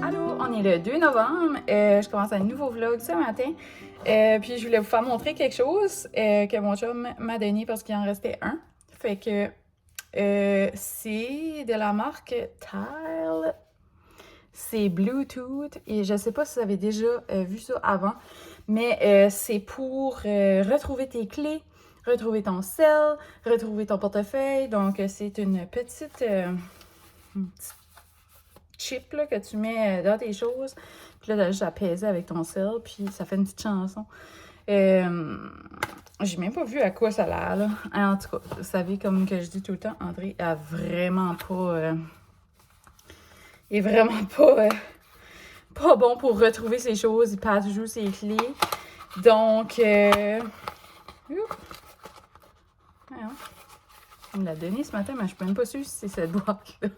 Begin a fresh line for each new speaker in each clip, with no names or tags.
Allô, on est le 2 novembre. Je commence un nouveau vlog ce matin. Puis je voulais vous faire montrer quelque chose que mon chum m'a donné parce qu'il en restait un. Fait que c'est de la marque Tile. C'est Bluetooth et je sais pas si vous avez déjà vu ça avant, mais c'est pour retrouver tes clés, retrouver ton cell, retrouver ton portefeuille. Donc c'est une petite chip là, que tu mets dans tes choses. Puis là, t'as juste à peser avec ton cell, puis ça fait une petite chanson. J'ai même pas vu à quoi ça a l'air, là. En tout cas, vous savez, comme que je dis tout le temps, André a vraiment pas... est vraiment pas bon pour retrouver ses choses. Il perd toujours ses clés. Donc, voyons. Il me l'a donné ce matin, mais je suis même pas sûre si c'est cette boîte-là.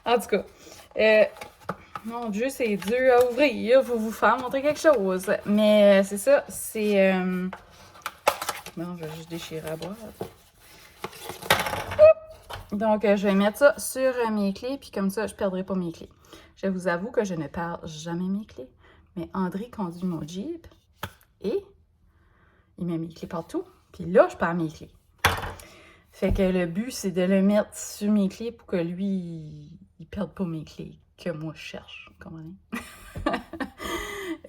En tout cas, mon Dieu, c'est dur à ouvrir. Il faut vous faire montrer quelque chose. Mais c'est ça, c'est... Non, je vais juste déchirer la boîte. Donc, je vais mettre ça sur mes clés, puis comme ça, je ne perdrai pas mes clés. Je vous avoue que je ne perds jamais mes clés, mais André conduit mon Jeep et il met mes clés partout, puis là, je perds mes clés. Fait que le but, c'est de le mettre sur mes clés pour que lui, il ne perde pas mes clés que moi, je cherche. Comprenez?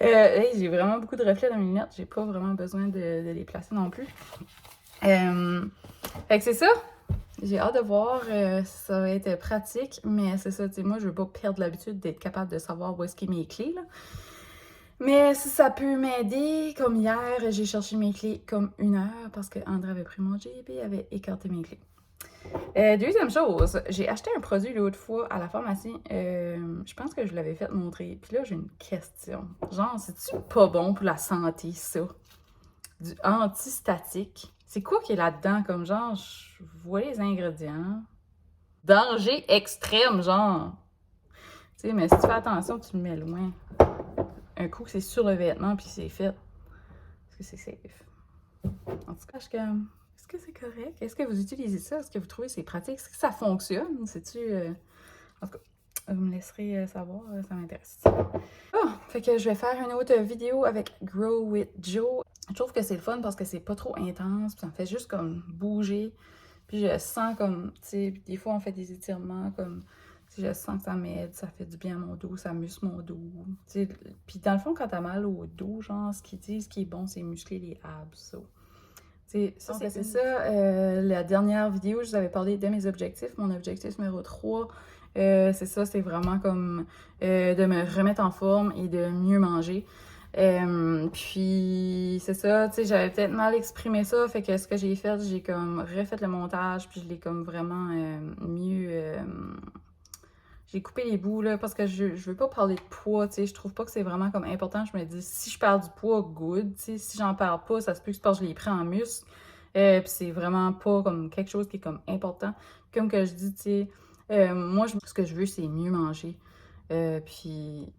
J'ai vraiment beaucoup de reflets dans mes lunettes. J'ai pas vraiment besoin de les placer non plus. Fait que c'est ça. J'ai hâte de voir si ça va être pratique, mais c'est ça, tu sais, moi, je veux pas perdre l'habitude d'être capable de savoir où est-ce qu'il y a mes clés, là. Mais si ça peut m'aider, comme hier, j'ai cherché mes clés comme 1 heure parce que André avait pris mon Jeep et avait écarté mes clés. Deuxième chose, j'ai acheté un produit l'autre fois à la pharmacie. Je pense que je l'avais fait montrer. Puis là, j'ai une question. Genre, c'est-tu pas bon pour la santé, ça? Du antistatique. C'est quoi qui est là-dedans? Comme genre, je vois les ingrédients. Danger extrême, genre. Tu sais, mais si tu fais attention, tu le mets loin. Un coup, c'est sur le vêtement, puis c'est fait. Est-ce que c'est safe? En tout cas, est-ce que c'est correct? Est-ce que vous utilisez ça? Est-ce que vous trouvez que c'est pratique? Est-ce que ça fonctionne? C'est-tu... En tout cas, vous me laisserez savoir, ça m'intéresse. Oh, fait que je vais faire une autre vidéo avec Grow with Joe. Je trouve que c'est le fun parce que c'est pas trop intense, puis ça me fait juste comme bouger. Puis je sens comme, tu sais, des fois on fait des étirements comme, tu sais, je sens que ça m'aide, ça fait du bien à mon dos, ça muscle mon dos. Tu sais, puis dans le fond, quand t'as mal au dos, genre, ce qu'ils disent qui est bon, c'est muscler les abs, ça. Donc, c'est ça, la dernière vidéo, je vous avais parlé de mes objectifs. Mon objectif numéro 3, c'est ça, c'est vraiment comme de me remettre en forme et de mieux manger. Puis, c'est ça, tu sais, j'avais peut-être mal exprimé ça, fait que ce que j'ai fait, j'ai comme refait le montage, puis je l'ai comme vraiment mieux... J'ai coupé les bouts, là, parce que je veux pas parler de poids, tu sais, je trouve pas que c'est vraiment comme important. Je me dis, si je perds du poids, good, tu sais, si j'en perds pas, ça se peut que je l'ai pris en muscle. Puis c'est vraiment pas comme quelque chose qui est comme important. Comme que je dis, tu sais, moi, ce que je veux, c'est mieux manger. Puis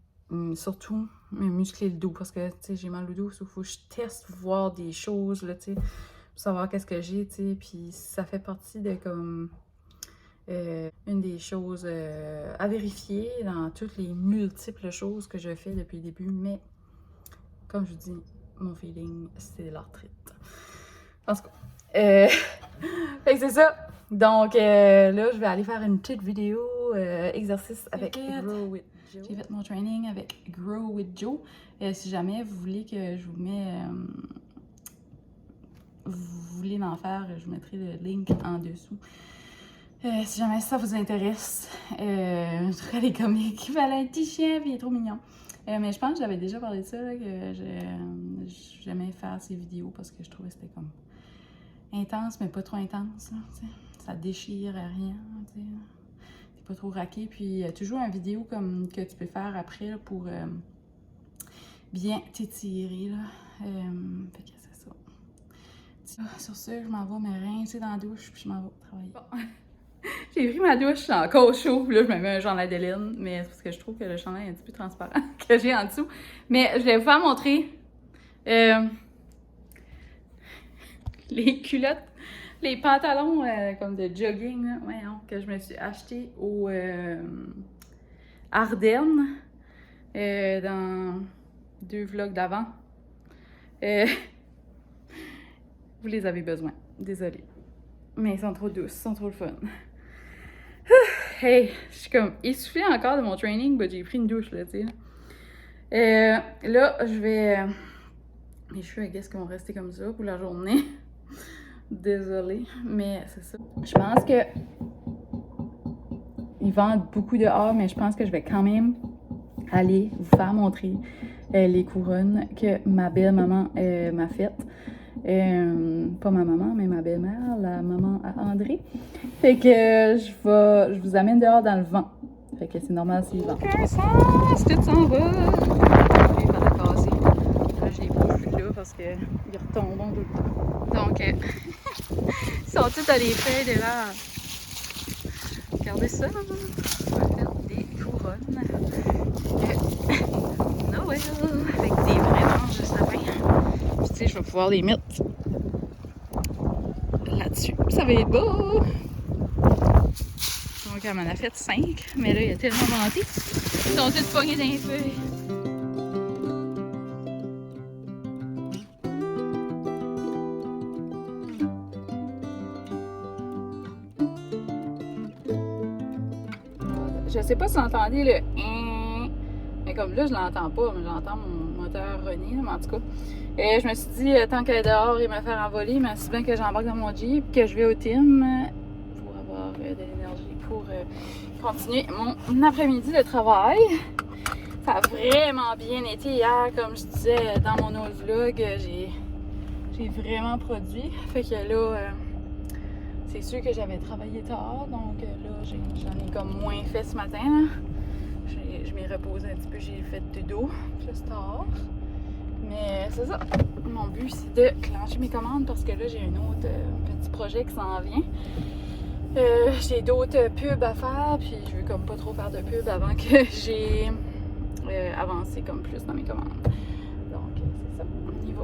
surtout, me muscler le dos, parce que, tu sais, j'ai mal au dos, il faut que je teste, voir des choses, là, tu sais, pour savoir qu'est-ce que j'ai, tu sais, puis ça fait partie de comme... une des choses à vérifier dans toutes les multiples choses que je fais depuis le début, mais comme je vous dis, mon feeling, c'est l'arthrite. En tout cas, fait que c'est ça. Donc là, je vais aller faire une petite vidéo exercice avec Grow with Joe. J'ai fait mon training avec Grow with Joe. Si jamais vous voulez que je vous mets... vous voulez en faire, je vous mettrai le link en dessous. Si jamais ça vous intéresse, je trouve les comiques, il fallait un petit chien, puis il est trop mignon. Mais je pense que j'avais déjà parlé de ça, là, que j'aimais faire ces vidéos parce que je trouvais que c'était comme intense, mais pas trop intense. Là, ça déchire rien, t'sais. T'es pas trop raqué. Puis il y a toujours une vidéo comme que tu peux faire après là, pour bien t'étirer. Fait que c'est ça. Sur ce, je m'en vais me rincer dans la douche, puis je m'en vais travailler. Bon. J'ai pris ma douche, c'est encore chaud, puis là je me mets un chandail de laine, mais c'est parce que je trouve que le chandail est un petit peu transparent que j'ai en dessous. Mais je vais vous faire montrer les culottes les pantalons comme de jogging, là, voyons, que je me suis acheté au Ardennes dans 2 vlogs d'avant. Vous les avez besoin, désolée. Mais ils sont trop douces, ils sont trop le fun. Hey, je suis comme essoufflée encore de mon training, mais j'ai pris une douche, là, tu sais. Là, je vais... mes cheveux, I guess, qui vont rester comme ça pour la journée. Désolée, mais c'est ça. Je pense que... ils vendent beaucoup dehors, mais je pense que je vais quand même aller vous faire montrer les couronnes que ma belle-maman m'a faites. Pas ma maman, mais ma belle-mère, la maman à André. Fait que je vous amène dehors dans le vent. Fait que c'est normal s'il vent. Aucun sens, tout s'en va. Il va la casser. Là, je les bouge plus là parce qu'ils retombent tout le temps. Donc, ils sont tous à les feuilles de là. Regardez ça. On va faire des couronnes. Noël. Avec des vrais branches de sapin. Puis, tu sais, je vais pouvoir les mettre là-dessus. Ça va être beau! Donc, elle m'en a fait 5, mais là, il y a tellement monté. Ils sont tous pognés dans les feuilles. Je sais pas si vous entendez le mais comme là, je l'entends pas, mais j'entends mon moteur René, mais en tout cas. Et je me suis dit, tant qu'elle est dehors et me faire envoler, mais c'est bien que j'embarque dans mon Jeep, que je vais au team pour avoir de l'énergie pour continuer mon après-midi de travail. Ça a vraiment bien été hier, comme je disais dans mon autre vlog, j'ai vraiment produit. Fait que là, c'est sûr que j'avais travaillé tard, donc là, j'en ai comme moins fait ce matin. Là. Je m'ai reposé un petit peu, j'ai fait de dos plus tard. Mais c'est ça. Mon but, c'est de clencher mes commandes parce que là, j'ai un autre petit projet qui s'en vient. J'ai d'autres pubs à faire, puis je veux comme pas trop faire de pubs avant que j'ai avancé comme plus dans mes commandes. Donc, c'est ça. On y va.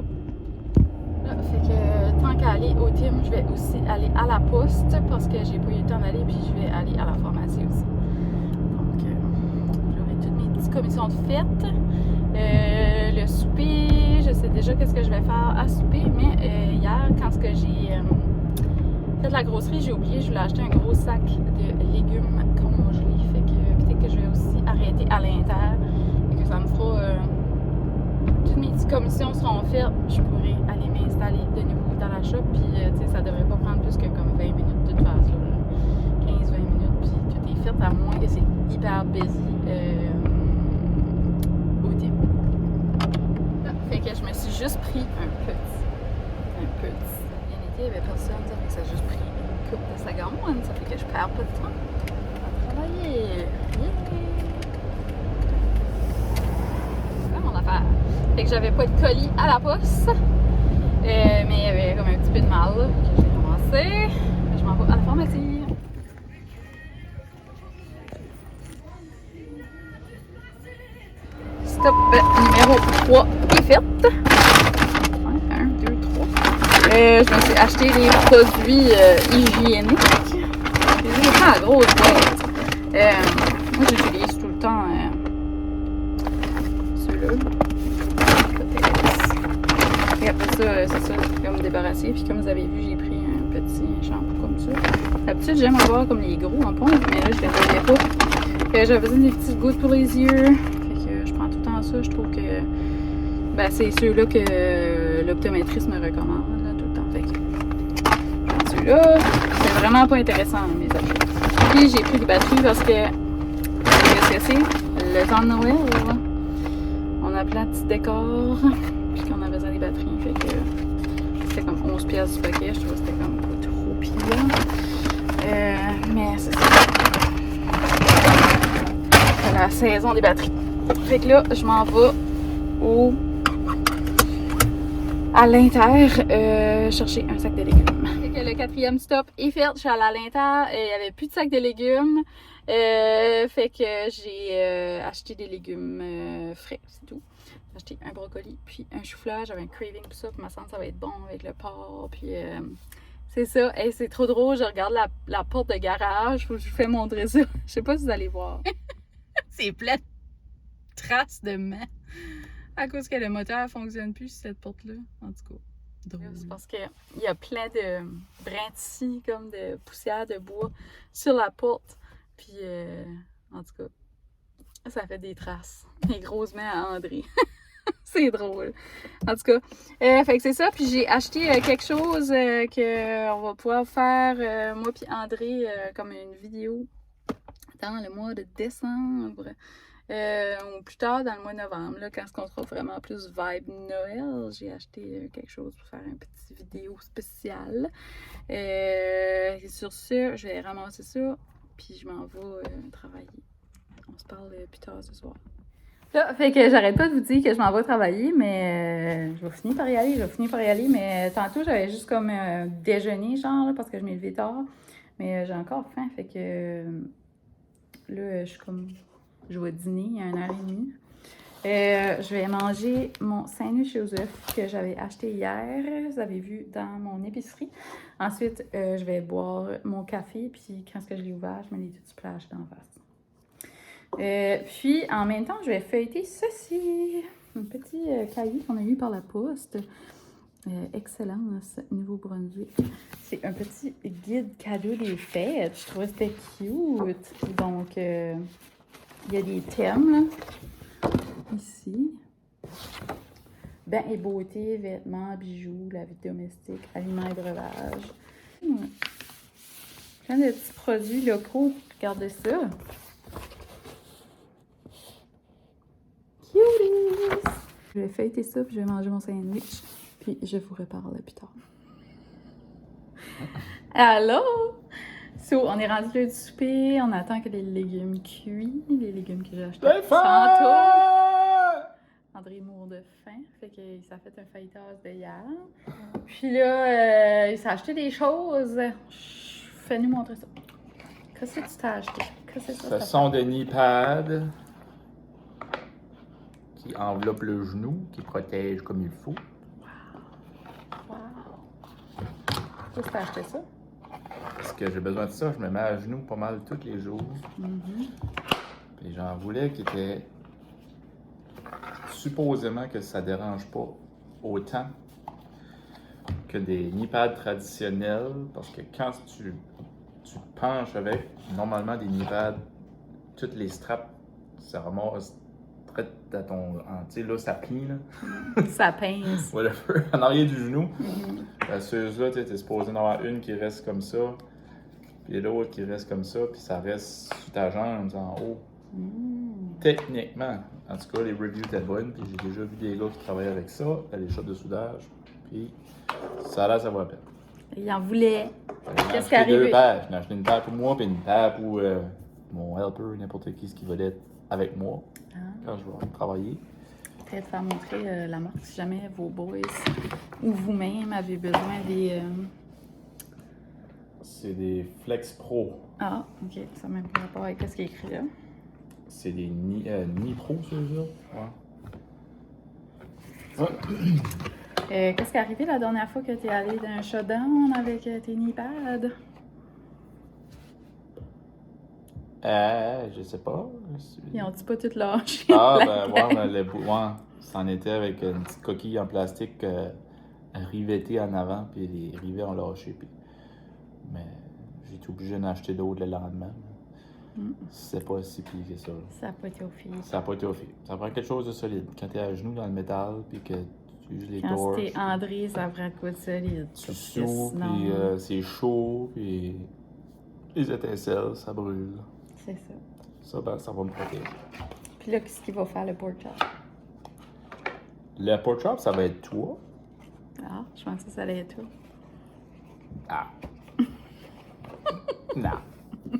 Là, fait que tant qu'à aller au team, je vais aussi aller à la poste parce que j'ai pas eu le temps d'aller, puis je vais aller à la pharmacie aussi. Donc, j'aurai toutes mes petites commissions de fête. Le souper, je sais déjà qu'est-ce que je vais faire à souper, mais hier, quand j'ai fait la grosserie, j'ai oublié, je voulais acheter un gros sac de légumes congelés. Fait que peut-être que je vais aussi arrêter à l'intérieur et que ça me fera... toutes mes petites commissions seront faites, je pourrai aller m'installer de nouveau dans la shop, puis tu sais, ça devrait pas prendre plus que comme 20 minutes de toute façon, 15-20 minutes, puis tout est fait, à moins que c'est hyper busy au début. Fait que je me suis juste pris un petit, bien été, il n'y avait personne, ça fait que ça a juste pris une coupe de secondes, ça fait que je perds pas de temps à travailler. Fait que j'avais pas de colis à la poste. Mais il y avait comme un petit peu de mal là, que j'ai ramassé. Je m'en vais à la pharmacie. Stop numéro 3 est fait. 1, 2, 3. Je me suis acheté des produits hygiéniques. J'ai pas la grosse boîte. Moi j'utilise tout le temps ceux-là. Et après ça, c'est ça, je vais me débarrasser. Puis comme vous avez vu, j'ai pris un petit shampoing comme ça. D'habitude, j'aime avoir comme les gros en pompe, mais là, je les voyais pas. J'avais besoin des petites gouttes pour les yeux. Fait que je prends tout le temps ça. Je trouve que ben, c'est ceux-là que l'optométriste me recommande là, tout le temps. Fait que je prends ceux-là. C'est vraiment pas intéressant, mes achats. Puis j'ai pris des batteries parce que qu'est-ce que c'est? Le temps de Noël, là. On a plein de petits décors. Puis qu'on a besoin des batteries, fait que c'était comme 11$ du paquet, je trouvais que c'était comme pas trop pire. Mais c'est ça. C'est la saison des batteries. Fait que là, je m'en vais à l'Inter chercher un sac de légumes. Fait que le 4e stop est fait, je suis allée à l'Inter, il n'y avait plus de sac de légumes. Fait que j'ai acheté des légumes frais, c'est tout. J'ai acheté un brocoli puis un chou-fleur. J'avais un craving pour ça, puis ma santé ça va être bon avec le porc puis C'est ça. Hey, c'est trop drôle. Je regarde la porte de garage. Faut que je vous fais montrer ça. Je sais pas si vous allez voir. C'est plein de traces de main. À cause que le moteur fonctionne plus sur cette porte-là. En tout cas. Drôle. C'est parce qu'il y a plein de brins de scie, comme de poussière de bois sur la porte. Puis, en tout cas, ça fait des traces. Des grosses mains à André. C'est drôle. En tout cas, fait que c'est ça. Puis j'ai acheté quelque chose qu'on va pouvoir faire, moi puis André, comme une vidéo dans le mois de décembre. Ou plus tard dans le mois de novembre, là, quand on sera vraiment plus vibe Noël, j'ai acheté quelque chose pour faire une petite vidéo spéciale. Sur ce, je vais ramasser ça, puis je m'en vais travailler. On se parle plus tard ce soir. Là, fait que j'arrête pas de vous dire que je m'en vais travailler, mais je vais finir par y aller, mais tantôt j'avais juste comme déjeuner, genre, là, parce que je m'ai levé tard, mais j'ai encore faim, fait que là, je vais dîner à 1h30. Je vais manger mon sandwich aux œufs que j'avais acheté hier, vous avez vu dans mon épicerie. Ensuite, je vais boire mon café, puis quand je l'ai ouvert, je mets les tout splash d'en face. Puis, en même temps, je vais feuilleter ceci. Un petit cahier qu'on a eu par la poste. Excellence Nouveau-Brunswick. C'est un petit guide cadeau des fêtes. Je trouvais que c'était cute. Donc, il y a des thèmes, là. Ici. Bain et beauté, vêtements, bijoux, la vie domestique, aliments et breuvages. Plein de petits produits locaux. Regardez ça. Je vais feuilleter ça, puis je vais manger mon sandwich, puis je vous reparle plus tard. Allô? So, on est rendu là du souper, on attend que les légumes cuisent, les légumes que j'ai achetés tantôt. André mourre de faim, fait que ça fait un feuilletage de hier. Puis là, il s'est acheté des choses. Fais-nous montrer ça. Qu'est-ce que tu t'as acheté? Qu'est-ce que c'est ça?
Ce sont des knee pads qui enveloppent le genou, qui protègent comme il faut.
Wow! Pourquoi tu t'as acheté ça?
Parce que j'ai besoin de ça, je me mets à genoux pas mal tous les jours. Puis j'en voulais qui étaient supposément que ça dérange pas autant que des knee pads traditionnels, parce que quand tu te penches avec, normalement des knee pads, toutes les straps, ça ramasse à ton... Tu sais, là, ça plie, là.
Ça pince.
Whatever, en arrière du genou. Ceux-là, tu es supposé en avoir une qui reste comme ça, puis l'autre qui reste comme ça, puis ça reste sur ta jambe en haut. Techniquement, en tout cas, les reviews étaient bonnes, puis j'ai déjà vu des gars qui travaillaient avec ça, les shots de soudage, puis ça a l'air, ça va la peine.
Il en voulait.
Qu'est-ce qui est arrivé? Deux paires. J'ai acheté une paire pour moi, puis une paire pour mon helper, n'importe qui va être avec moi quand je vais travailler.
Peut-être faire montrer la marque si jamais vos boys ou vous-même avez besoin des...
C'est des Flex Pro.
Ah, ok. Ça n'a même pas rapport avec ce qui est écrit là.
C'est des Nipro, ceux-là. Ouais.
Qu'est-ce qui est arrivé la dernière fois que tu es allé dans un showdown avec tes knee pads?
Je sais pas.
Ils ont-tu pas tout lâché?
Ah, ben, c'en était avec une petite coquille en plastique rivetée en avant, puis les rivets ont lâché. Puis... Mais j'ai été obligé d'en acheter d'autres le lendemain. C'est pas si pire que ça.
Ça n'a pas été au fil.
Ça n'a pas été au fil. Ça prend quelque chose de solide. Quand tu es à genoux dans le métal, puis que tu uses les torches.
Quand c'était André, ça prend quoi de solide?
Tu souffles, puis c'est chaud, puis les étincelles, ça brûle.
C'est ça.
Ça, ben, ça va me protéger.
Puis là, qu'est-ce qu'il va faire le pork chop?
Le pork chop, ça va être toi.
Ah, je pensais que ça allait être toi.
Ah. Non.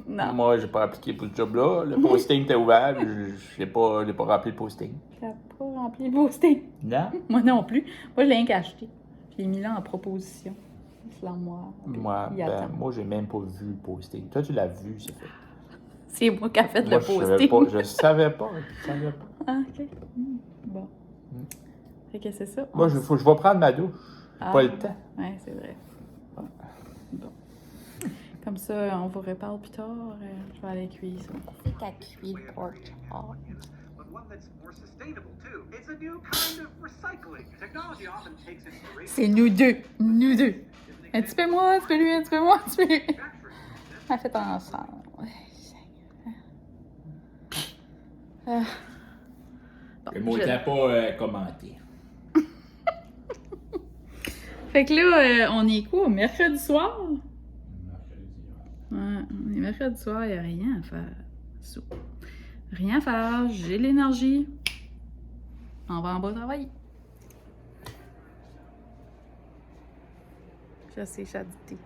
Non.
Moi, j'ai pas appliqué pour ce job-là. Le posting était ouvert, je l'ai pas rempli le posting.
T'as pas rempli le posting?
Non.
Moi non plus. Moi, je l'ai acheté. Puis je l'ai mis là en proposition. C'est l'armoire.
Moi, j'ai même pas vu le posting. Toi, tu l'as vu, c'est fait.
C'est moi qui ai fait le posting.
Je savais pas.
Ah, ok. Bon. Fait que c'est ça.
Moi, je vais prendre ma douche. Pas le temps.
Ouais, c'est vrai. Bon. Comme ça, on vous reparle plus tard. Je vais aller cuire ça. C'est qu'à cuire le pork chop. C'est nous deux. Nous deux. Un petit peu moi, un petit peu lui, un petit peu moi, un petit peu lui. On a fait ensemble. Bon,
Le mot n'était pas commenté.
Fait que là, on est quoi? Mercredi soir? Ouais, on est mercredi soir, il n'y a rien à faire. Rien à faire, j'ai l'énergie. On va en bas travailler. Je sais, j'ai dit.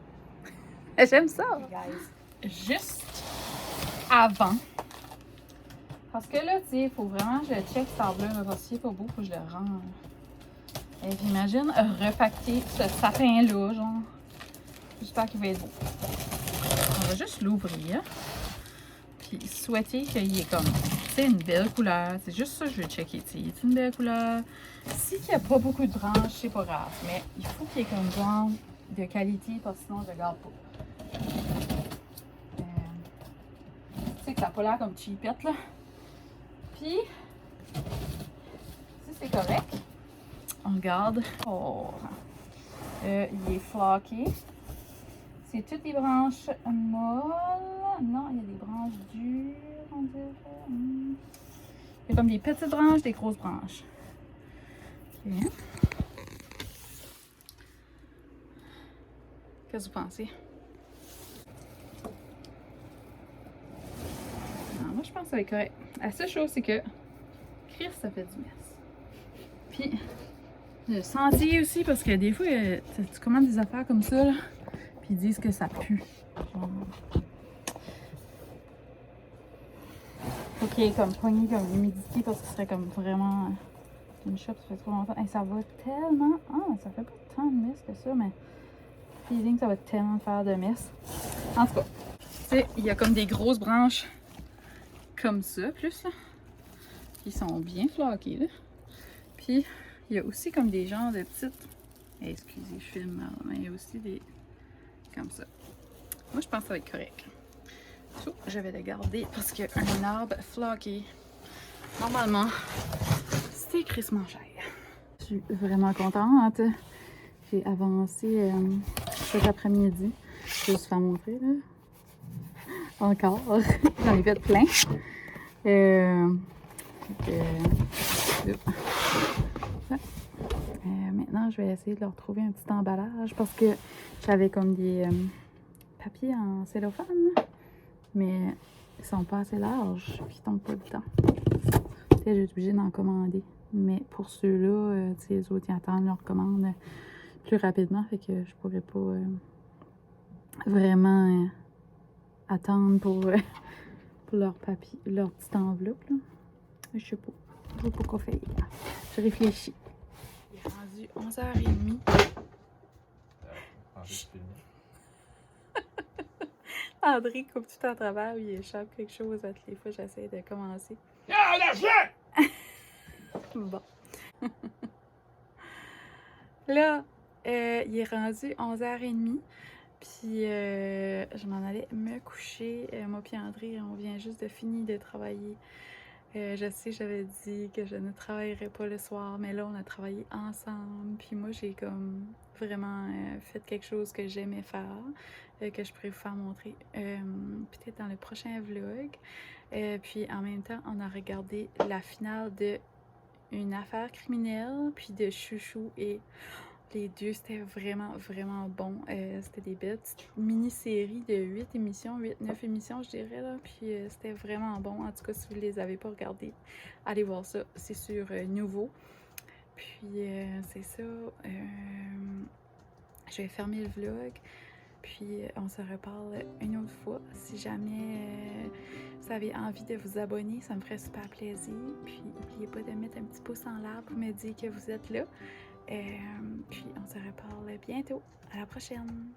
J'aime ça. Juste avant. Parce que là, tu sais, il faut vraiment que je check ce table-là. Parce qu'il n'est pas beau, il faut que je le rende. Et puis imagine repacter ce sapin-là, genre. J'espère qu'il va être beau. On va juste l'ouvrir. Puis souhaiter qu'il ait comme, tu sais, une belle couleur. C'est juste ça que je veux checker, tu sais. C'est une belle couleur. Si il n'y a pas beaucoup de branches, c'est pas grave. Mais il faut qu'il y ait comme genre de qualité, parce que sinon je ne regarde pas. Tu sais que ça n'a pas l'air comme cheapette, là. Puis, si c'est correct, on regarde. Oh! Il est floqué. C'est toutes les branches molles. Non, il y a des branches dures, on dirait. Il y a comme des petites branches, des grosses branches. Ok. Qu'est-ce que vous pensez? Non, moi, je pense que ça va être correct. La seule chose, c'est que Chris, ça fait du mess. Puis, le sentier aussi, parce que des fois, tu commandes des affaires comme ça, là, puis ils disent que ça pue. Genre... Faut qu'il y ait comme poigné comme l'humidité, parce que ce serait comme vraiment une shop, ça fait trop longtemps. Et ça va tellement... Ah, ça fait pas tant de mess que ça, mais... Feeling, ça va tellement faire de mess. En tout cas, tu sais, il y a comme des grosses branches comme ça, plus, là. Qui sont bien flaquées, là. Puis, il y a aussi comme des genres de petites... Excusez, je filme mal, mais il y a aussi des... Comme ça. Moi, je pense que ça va être correct. So, je vais le garder parce qu'un arbre flaqué, normalement, c'est crissement cher. Je suis vraiment contente. J'ai avancé cet après-midi. Je vais juste faire montrer, là. Encore. J'en ai fait plein. Maintenant, je vais essayer de leur trouver un petit emballage parce que j'avais comme des papiers en cellophane, mais ils sont pas assez larges puis ils tombent pas dedans. J'ai été obligée d'en commander. Mais pour ceux-là, les autres, ils attendent leur commande plus rapidement, fait que je pourrais pas vraiment attendre pour leur papier, leur petite enveloppe, là. Je sais pas. Je sais pas quoi faire. Je réfléchis. Il est rendu 11h30. André coupe tout à travers, il échappe quelque chose à toutes les fois j'essaie de commencer.
Ah, l'argent!
Bon. Là, il est rendu 11h30. Puis je m'en allais me coucher. Moi puis André, on vient juste de finir de travailler. Je sais, j'avais dit que je ne travaillerais pas le soir, mais là, on a travaillé ensemble. Puis moi, j'ai comme vraiment fait quelque chose que j'aimais faire, que je pourrais vous faire montrer peut-être dans le prochain vlog. Puis en même temps, on a regardé la finale de Une affaire criminelle, puis de Chouchou, et les deux, c'était vraiment, vraiment bon. C'était des belles petites mini-séries de 8 émissions, 8-9 émissions, je dirais, là. Puis c'était vraiment bon. En tout cas, si vous ne les avez pas regardées, allez voir ça. C'est sur Nouveau. Puis c'est ça. Je vais fermer le vlog. Puis on se reparle une autre fois. Si jamais vous avez envie de vous abonner, ça me ferait super plaisir. Puis n'oubliez pas de mettre un petit pouce en l'air pour me dire que vous êtes là. Puis on se reparle bientôt. À la prochaine!